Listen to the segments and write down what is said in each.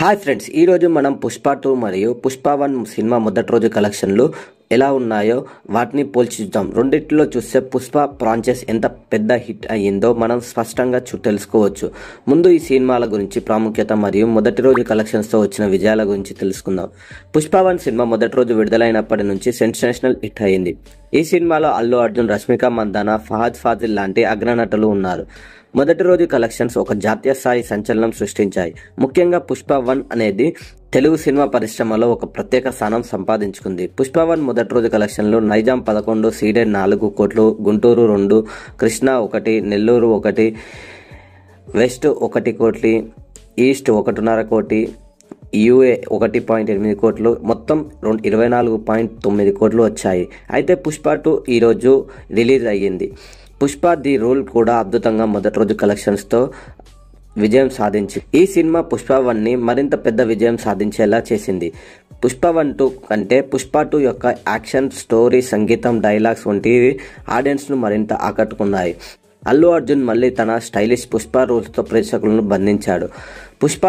Hi friends, ఈరోజు మనం పుష్ప 2 మరియు పుష్ప 1 సినిమా మొదటి రోజు కలెక్షన్లు ఎలా ఉన్నాయో వాటిని పోల్చి చూద్దాం. రెండిట్లో చూస్తే పుష్ప ఫ్రాంచైజ్ ఎంత పెద్ద హిట్ అయ్యిందో మనం స్పష్టంగా తెలుసుకోవచ్చు. ముందు ఈ సినిమాల గురించి ప్రాముఖ్యత మరియు మొదటి రోజు కలెక్షన్స్తో వచ్చిన విజయాల గురించి తెలుసుకుందాం. పుష్ప 1 సినిమా మొదటి రోజు విడుదలైనప్పటి నుంచి సెన్సేషనల్ హిట్ అయ్యింది. ఈ సినిమాలో అల్లు అర్జున్, రష్మిక మందాన, ఫహద్ ఫాజిల్ లాంటి అగ్రనటులు ఉన్నారు. మొదటి రోజు కలెక్షన్స్ ఒక జాతీయ స్థాయి సంచలనం సృష్టించాయి. ముఖ్యంగా పుష్ప 1 అనేది తెలుగు సినిమా పరిశ్రమలో ఒక ప్రత్యేక స్థానం సంపాదించుకుంది. పుష్ప 1 మొదటి రోజు కలెక్షన్లు నైజాం 11, సీడెడ్ 4 కోట్లు, గుంటూరు 2, కృష్ణా 1, నెల్లూరు 1, వెస్ట్ 1 కోటి, ఈస్ట్ 1.5 కోటి, యూఏ 1.8 కోట్లు, మొత్తం 24.9 కోట్లు వచ్చాయి. అయితే పుష్ప 2 ఈరోజు రిలీజ్ అయ్యింది. పుష్ప ది రూల్ కూడా అద్భుతంగా మొదటి రోజు కలెక్షన్స్తో విజయం సాధించింది. ఈ సినిమా పుష్ప 1ని మరింత పెద్ద విజయం సాధించేలా చేసింది. పుష్ప 1 కంటే పుష్ప 2 యొక్క యాక్షన్, స్టోరీ, సంగీతం, డైలాగ్స్ వంటివి ఆడియన్స్ను మరింత ఆకట్టుకున్నాయి. అల్లు అర్జున్ మళ్ళీ తన స్టైలిష్ పుష్ప రూల్స్తో ప్రేక్షకులను బంధించాడు. పుష్ప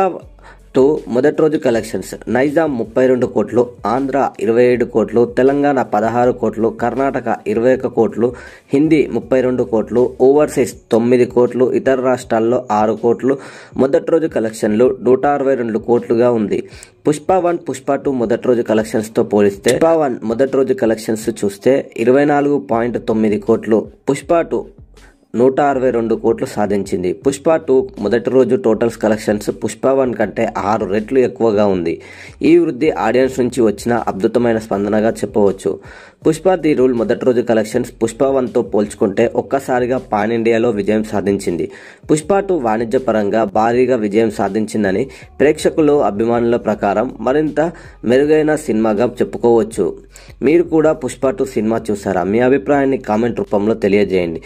2 మొదటి రోజు కలెక్షన్స్ నైజాం 32 కోట్లు, ఆంధ్ర 27 కోట్లు, తెలంగాణ 16 కోట్లు, కర్ణాటక 21 కోట్లు, హిందీ 32 కోట్లు, ఓవర్సీస్ 9 కోట్లు, ఇతర రాష్ట్రాల్లో 6 కోట్లు. మొదటి రోజు కలెక్షన్లు 162 కోట్లుగా ఉంది. పుష్ప 1 పుష్ప 2 మొదటి రోజు కలెక్షన్స్తో పోలిస్తే పుష్ప 1 మొదటి రోజు కలెక్షన్స్ చూస్తే 24.9 కోట్లు, పుష్ప 2 162 కోట్లు సాధించింది. పుష్ప 2 మొదటి రోజు టోటల్స్ కలెక్షన్స్ పుష్ప 1 కంటే 6 రెట్లు ఎక్కువగా ఉంది. ఈ వృద్ధి ఆడియన్స్ నుంచి వచ్చిన అద్భుతమైన స్పందనగా చెప్పవచ్చు. పుష్ప ది రూల్ మొదటి రోజు కలెక్షన్స్ పుష్ప 1తో పోల్చుకుంటే ఒక్కసారిగా పాన్ ఇండియాలో విజయం సాధించింది. పుష్ప 2 వాణిజ్యపరంగా భారీగా విజయం సాధించిందని ప్రేక్షకులు, అభిమానుల ప్రకారం మరింత మెరుగైన సినిమాగా చెప్పుకోవచ్చు. మీరు కూడా పుష్ప 2 సినిమా చూసారా? మీ అభిప్రాయాన్ని కామెంట్ రూపంలో తెలియజేయండి.